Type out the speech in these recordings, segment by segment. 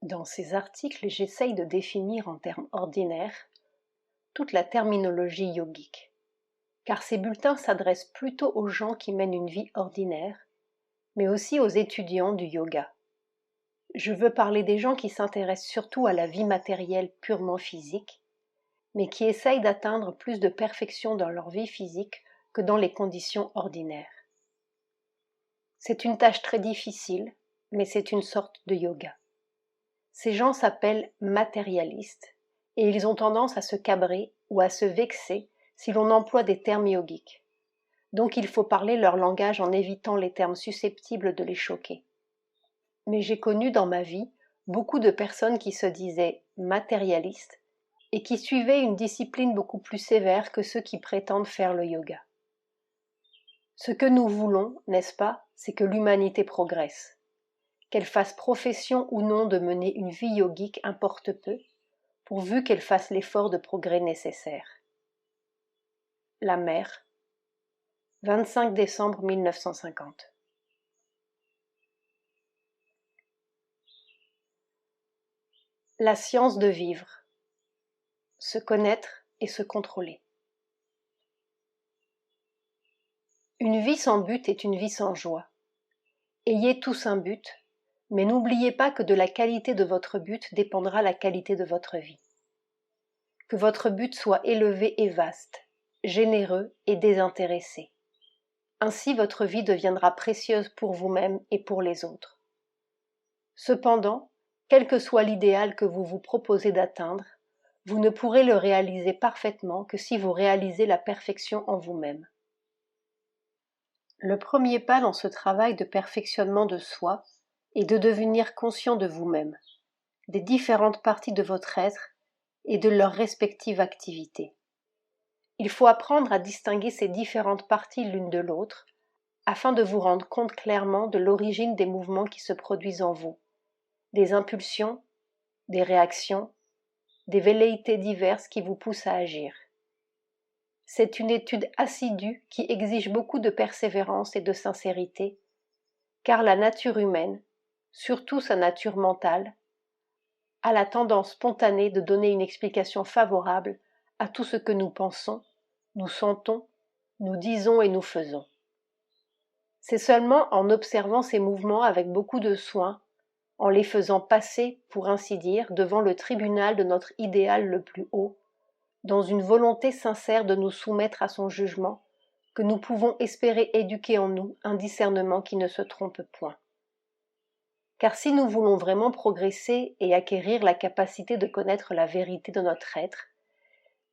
Dans ces articles, j'essaye de définir en termes ordinaires toute la terminologie yogique, car ces bulletins s'adressent plutôt aux gens qui mènent une vie ordinaire, mais aussi aux étudiants du yoga. Je veux parler des gens qui s'intéressent surtout à la vie matérielle purement physique, mais qui essayent d'atteindre plus de perfection dans leur vie physique que dans les conditions ordinaires. C'est une tâche très difficile, mais c'est une sorte de yoga. Ces gens s'appellent matérialistes et ils ont tendance à se cabrer ou à se vexer si l'on emploie des termes yogiques. Donc il faut parler leur langage en évitant les termes susceptibles de les choquer. Mais j'ai connu dans ma vie beaucoup de personnes qui se disaient matérialistes et qui suivaient une discipline beaucoup plus sévère que ceux qui prétendent faire le yoga. Ce que nous voulons, n'est-ce pas, c'est que l'humanité progresse. Qu'elle fasse profession ou non de mener une vie yogique importe peu, pourvu qu'elle fasse l'effort de progrès nécessaire. La mer, 25 décembre 1950. La science de vivre, se connaître et se contrôler. Une vie sans but est une vie sans joie. Ayez tous un but, mais n'oubliez pas que de la qualité de votre but dépendra la qualité de votre vie. Que votre but soit élevé et vaste, généreux et désintéressé. Ainsi votre vie deviendra précieuse pour vous-même et pour les autres. Cependant, quel que soit l'idéal que vous vous proposez d'atteindre, vous ne pourrez le réaliser parfaitement que si vous réalisez la perfection en vous-même. Le premier pas dans ce travail de perfectionnement de soi est de devenir conscient de vous-même, des différentes parties de votre être et de leurs respectives activités. Il faut apprendre à distinguer ces différentes parties l'une de l'autre afin de vous rendre compte clairement de l'origine des mouvements qui se produisent en vous, des impulsions, des réactions, des velléités diverses qui vous poussent à agir. C'est une étude assidue qui exige beaucoup de persévérance et de sincérité, car la nature humaine, surtout sa nature mentale, a la tendance spontanée de donner une explication favorable à tout ce que nous pensons, nous sentons, nous disons et nous faisons. C'est seulement en observant ces mouvements avec beaucoup de soin, en les faisant passer, pour ainsi dire, devant le tribunal de notre idéal le plus haut, dans une volonté sincère de nous soumettre à son jugement, que nous pouvons espérer éduquer en nous un discernement qui ne se trompe point. Car si nous voulons vraiment progresser et acquérir la capacité de connaître la vérité de notre être,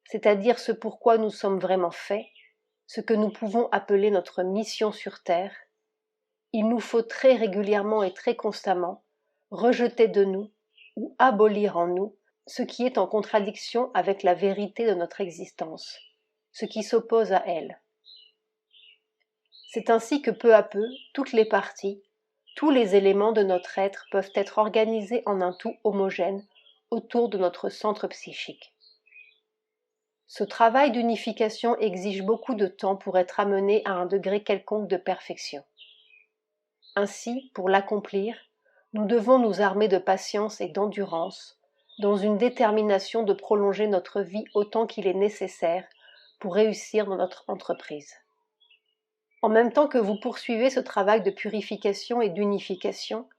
c'est-à-dire ce pourquoi nous sommes vraiment faits, ce que nous pouvons appeler notre mission sur Terre, il nous faut très régulièrement et très constamment rejeter de nous ou abolir en nous ce qui est en contradiction avec la vérité de notre existence, ce qui s'oppose à elle. C'est ainsi que peu à peu, toutes les parties, tous les éléments de notre être peuvent être organisés en un tout homogène autour de notre centre psychique. Ce travail d'unification exige beaucoup de temps pour être amené à un degré quelconque de perfection. Ainsi, pour l'accomplir, nous devons nous armer de patience et d'endurance, dans une détermination de prolonger notre vie autant qu'il est nécessaire pour réussir dans notre entreprise. En même temps que vous poursuivez ce travail de purification et d'unification,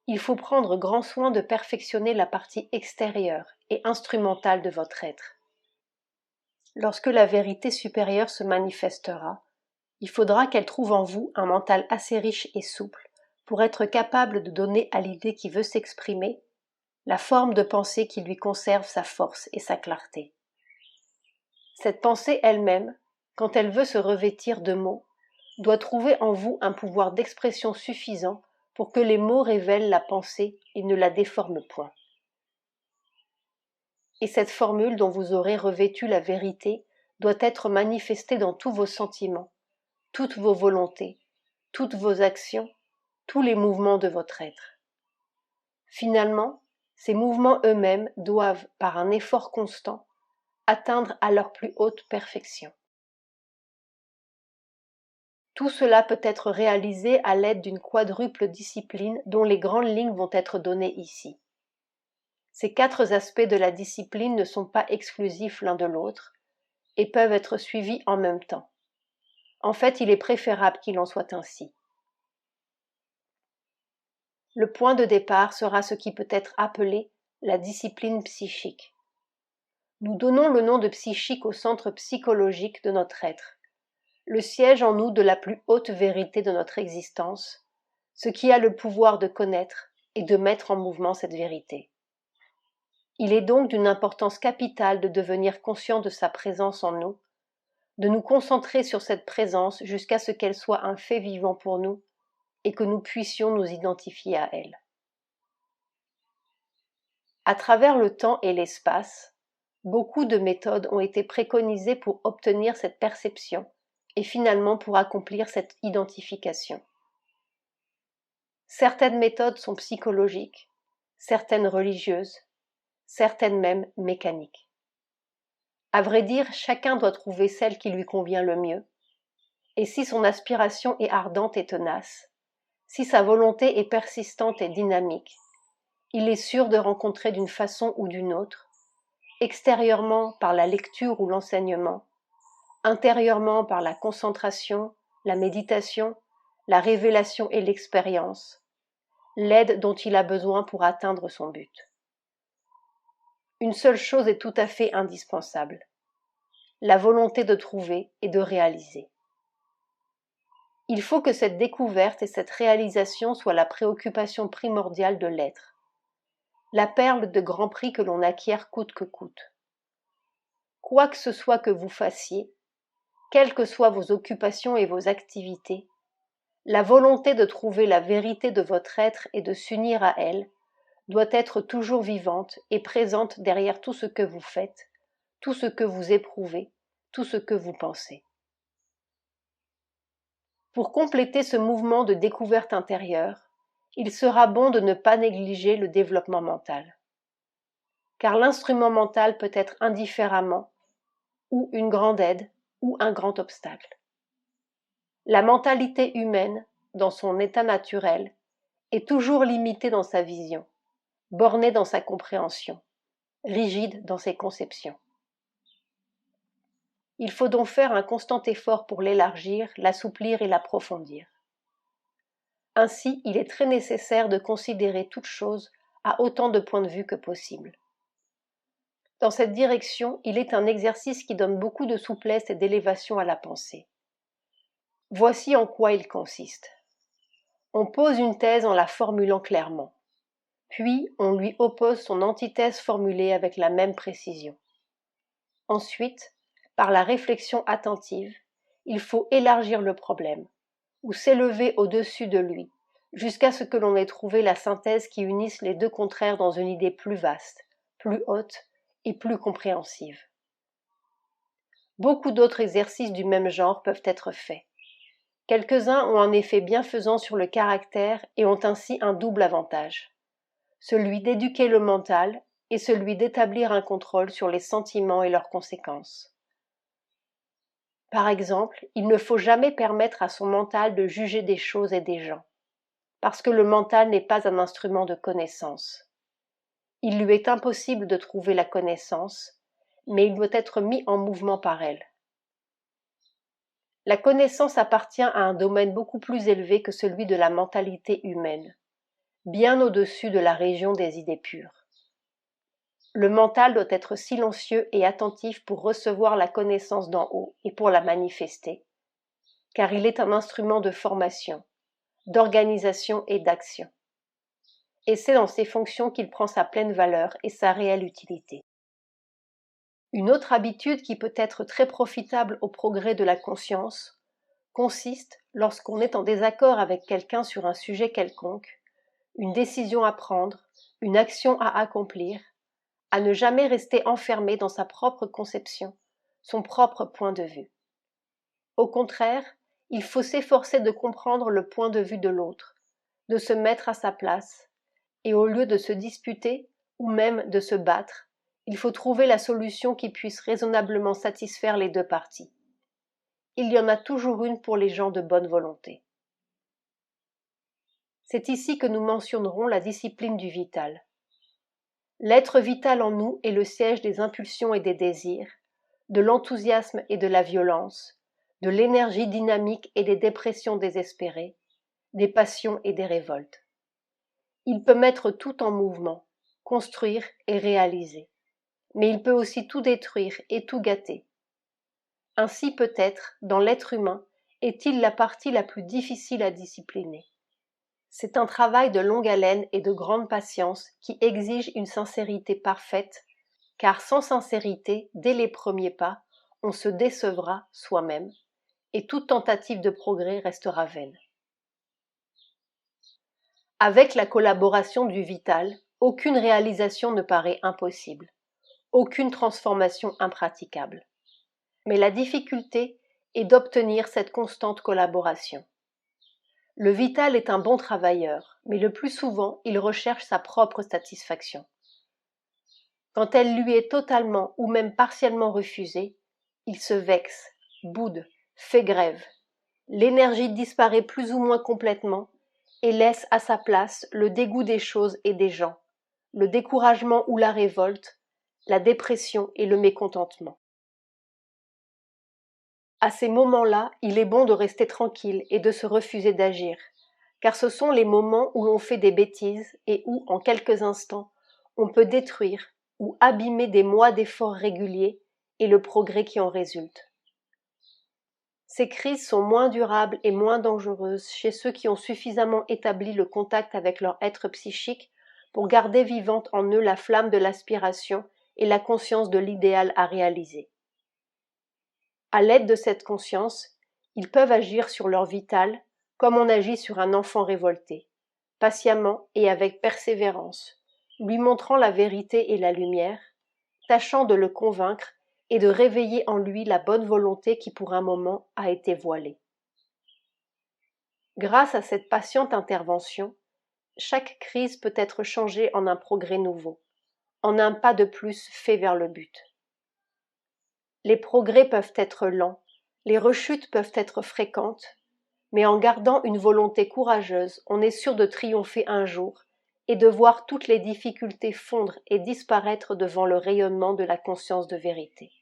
il faut prendre grand soin de perfectionner la partie extérieure et instrumentale de votre être. Lorsque la vérité supérieure se manifestera, il faudra qu'elle trouve en vous un mental assez riche et souple pour être capable de donner à l'idée qui veut s'exprimer la forme de pensée qui lui conserve sa force et sa clarté. Cette pensée elle-même, quand elle veut se revêtir de mots, doit trouver en vous un pouvoir d'expression suffisant pour que les mots révèlent la pensée et ne la déforment point. Et cette formule dont vous aurez revêtu la vérité doit être manifestée dans tous vos sentiments, toutes vos volontés, toutes vos actions, tous les mouvements de votre être. Finalement, ces mouvements eux-mêmes doivent, par un effort constant, atteindre à leur plus haute perfection. Tout cela peut être réalisé à l'aide d'une quadruple discipline dont les grandes lignes vont être données ici. Ces 4 aspects de la discipline ne sont pas exclusifs l'un de l'autre et peuvent être suivis en même temps. En fait, il est préférable qu'il en soit ainsi. Le point de départ sera ce qui peut être appelé la discipline psychique. Nous donnons le nom de psychique au centre psychologique de notre être, le siège en nous de la plus haute vérité de notre existence, ce qui a le pouvoir de connaître et de mettre en mouvement cette vérité. Il est donc d'une importance capitale de devenir conscient de sa présence en nous, de nous concentrer sur cette présence jusqu'à ce qu'elle soit un fait vivant pour nous et que nous puissions nous identifier à elle. À travers le temps et l'espace, beaucoup de méthodes ont été préconisées pour obtenir cette perception et finalement pour accomplir cette identification. Certaines méthodes sont psychologiques, certaines religieuses, certaines même mécaniques. À vrai dire, chacun doit trouver celle qui lui convient le mieux, et si son aspiration est ardente et tenace, si sa volonté est persistante et dynamique, il est sûr de rencontrer d'une façon ou d'une autre, extérieurement par la lecture ou l'enseignement, intérieurement par la concentration, la méditation, la révélation et l'expérience, l'aide dont il a besoin pour atteindre son but. Une seule chose est tout à fait indispensable, la volonté de trouver et de réaliser. Il faut que cette découverte et cette réalisation soient la préoccupation primordiale de l'être, la perle de grand prix que l'on acquiert coûte que coûte. Quoi que ce soit que vous fassiez, quelles que soient vos occupations et vos activités, la volonté de trouver la vérité de votre être et de s'unir à elle doit être toujours vivante et présente derrière tout ce que vous faites, tout ce que vous éprouvez, tout ce que vous pensez. Pour compléter ce mouvement de découverte intérieure, il sera bon de ne pas négliger le développement mental. Car l'instrument mental peut être indifféremment ou une grande aide ou un grand obstacle. La mentalité humaine, dans son état naturel, est toujours limitée dans sa vision, bornée dans sa compréhension, rigide dans ses conceptions. Il faut donc faire un constant effort pour l'élargir, l'assouplir et l'approfondir. Ainsi, il est très nécessaire de considérer toute chose à autant de points de vue que possible. Dans cette direction, il est un exercice qui donne beaucoup de souplesse et d'élévation à la pensée. Voici en quoi il consiste. On pose une thèse en la formulant clairement, puis on lui oppose son antithèse formulée avec la même précision. Ensuite, par la réflexion attentive, il faut élargir le problème, ou s'élever au-dessus de lui, jusqu'à ce que l'on ait trouvé la synthèse qui unisse les deux contraires dans une idée plus vaste, plus haute et plus compréhensive. Beaucoup d'autres exercices du même genre peuvent être faits. Quelques-uns ont un effet bienfaisant sur le caractère et ont ainsi un double avantage, celui d'éduquer le mental et celui d'établir un contrôle sur les sentiments et leurs conséquences. Par exemple, il ne faut jamais permettre à son mental de juger des choses et des gens, parce que le mental n'est pas un instrument de connaissance. Il lui est impossible de trouver la connaissance, mais il doit être mis en mouvement par elle. La connaissance appartient à un domaine beaucoup plus élevé que celui de la mentalité humaine, bien au-dessus de la région des idées pures. Le mental doit être silencieux et attentif pour recevoir la connaissance d'en haut et pour la manifester, car il est un instrument de formation, d'organisation et d'action. Et c'est dans ces fonctions qu'il prend sa pleine valeur et sa réelle utilité. Une autre habitude qui peut être très profitable au progrès de la conscience consiste, lorsqu'on est en désaccord avec quelqu'un sur un sujet quelconque, une décision à prendre, une action à accomplir, à ne jamais rester enfermé dans sa propre conception, son propre point de vue. Au contraire, il faut s'efforcer de comprendre le point de vue de l'autre, de se mettre à sa place, et au lieu de se disputer ou même de se battre, il faut trouver la solution qui puisse raisonnablement satisfaire les deux parties. Il y en a toujours une pour les gens de bonne volonté. C'est ici que nous mentionnerons la discipline du vital. L'être vital en nous est le siège des impulsions et des désirs, de l'enthousiasme et de la violence, de l'énergie dynamique et des dépressions désespérées, des passions et des révoltes. Il peut mettre tout en mouvement, construire et réaliser, mais il peut aussi tout détruire et tout gâter. Ainsi peut-être, dans l'être humain, est-il la partie la plus difficile à discipliner. C'est un travail de longue haleine et de grande patience qui exige une sincérité parfaite, car sans sincérité, dès les premiers pas, on se décevra soi-même, et toute tentative de progrès restera vaine. Avec la collaboration du vital, aucune réalisation ne paraît impossible, aucune transformation impraticable. Mais la difficulté est d'obtenir cette constante collaboration. Le vital est un bon travailleur, mais le plus souvent, il recherche sa propre satisfaction. Quand elle lui est totalement ou même partiellement refusée, il se vexe, boude, fait grève. L'énergie disparaît plus ou moins complètement et laisse à sa place le dégoût des choses et des gens, le découragement ou la révolte, la dépression et le mécontentement. À ces moments-là, il est bon de rester tranquille et de se refuser d'agir, car ce sont les moments où l'on fait des bêtises et où, en quelques instants, on peut détruire ou abîmer des mois d'efforts réguliers et le progrès qui en résulte. Ces crises sont moins durables et moins dangereuses chez ceux qui ont suffisamment établi le contact avec leur être psychique pour garder vivante en eux la flamme de l'aspiration et la conscience de l'idéal à réaliser. À l'aide de cette conscience, ils peuvent agir sur leur vital comme on agit sur un enfant révolté, patiemment et avec persévérance, lui montrant la vérité et la lumière, tâchant de le convaincre et de réveiller en lui la bonne volonté qui pour un moment a été voilée. Grâce à cette patiente intervention, chaque crise peut être changée en un progrès nouveau, en un pas de plus fait vers le but. Les progrès peuvent être lents, les rechutes peuvent être fréquentes, mais en gardant une volonté courageuse, on est sûr de triompher un jour et de voir toutes les difficultés fondre et disparaître devant le rayonnement de la conscience de vérité.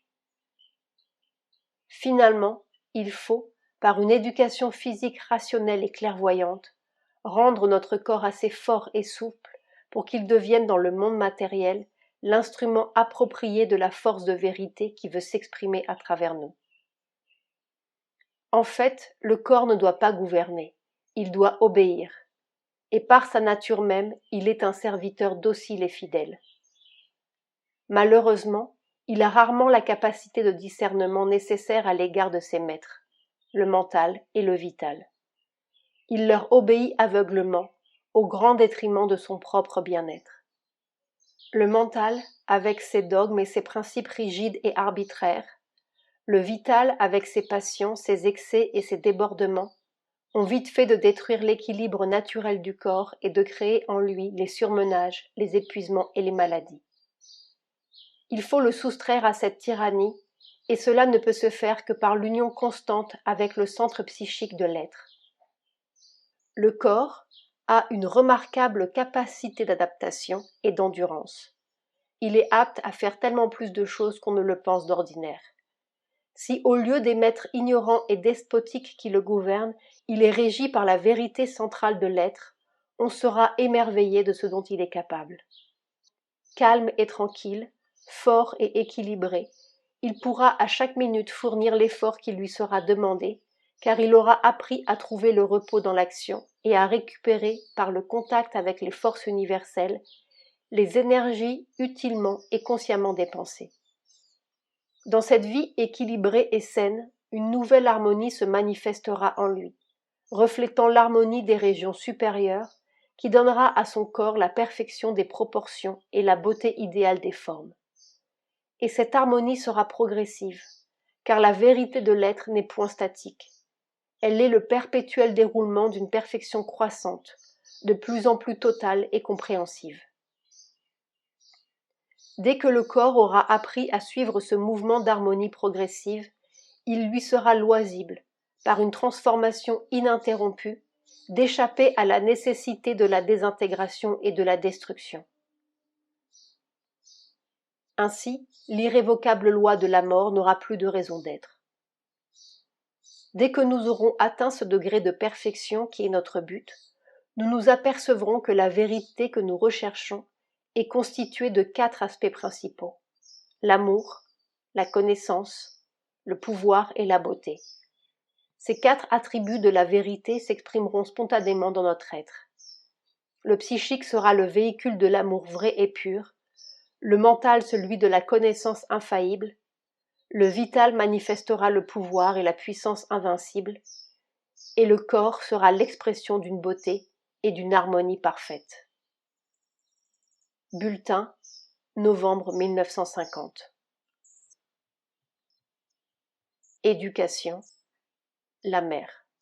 Finalement, il faut, par une éducation physique rationnelle et clairvoyante, rendre notre corps assez fort et souple pour qu'il devienne dans le monde matériel l'instrument approprié de la force de vérité qui veut s'exprimer à travers nous. En fait, le corps ne doit pas gouverner, il doit obéir, et par sa nature même, il est un serviteur docile et fidèle. Malheureusement, il a rarement la capacité de discernement nécessaire à l'égard de ses maîtres, le mental et le vital. Il leur obéit aveuglement, au grand détriment de son propre bien-être. Le mental, avec ses dogmes et ses principes rigides et arbitraires, le vital, avec ses passions, ses excès et ses débordements, ont vite fait de détruire l'équilibre naturel du corps et de créer en lui les surmenages, les épuisements et les maladies. Il faut le soustraire à cette tyrannie, et cela ne peut se faire que par l'union constante avec le centre psychique de l'être. Le corps a une remarquable capacité d'adaptation et d'endurance. Il est apte à faire tellement plus de choses qu'on ne le pense d'ordinaire. Si au lieu des maîtres ignorants et despotiques qui le gouvernent, il est régi par la vérité centrale de l'être, on sera émerveillé de ce dont il est capable. Calme et tranquille, fort et équilibré, il pourra à chaque minute fournir l'effort qui lui sera demandé, car il aura appris à trouver le repos dans l'action et à récupérer, par le contact avec les forces universelles, les énergies utilement et consciemment dépensées. Dans cette vie équilibrée et saine, une nouvelle harmonie se manifestera en lui, reflétant l'harmonie des régions supérieures, qui donnera à son corps la perfection des proportions et la beauté idéale des formes. Et cette harmonie sera progressive, car la vérité de l'être n'est point statique. Elle est le perpétuel déroulement d'une perfection croissante, de plus en plus totale et compréhensive. Dès que le corps aura appris à suivre ce mouvement d'harmonie progressive, il lui sera loisible, par une transformation ininterrompue, d'échapper à la nécessité de la désintégration et de la destruction. Ainsi, l'irrévocable loi de la mort n'aura plus de raison d'être. Dès que nous aurons atteint ce degré de perfection qui est notre but, nous nous apercevrons que la vérité que nous recherchons est constituée de 4 aspects principaux: l'amour, la connaissance, le pouvoir et la beauté. Ces 4 attributs de la vérité s'exprimeront spontanément dans notre être. Le psychique sera le véhicule de l'amour vrai et pur, le mental celui de la connaissance infaillible, le vital manifestera le pouvoir et la puissance invincible, et le corps sera l'expression d'une beauté et d'une harmonie parfaite. Bulletin, novembre 1950. Éducation, la mère.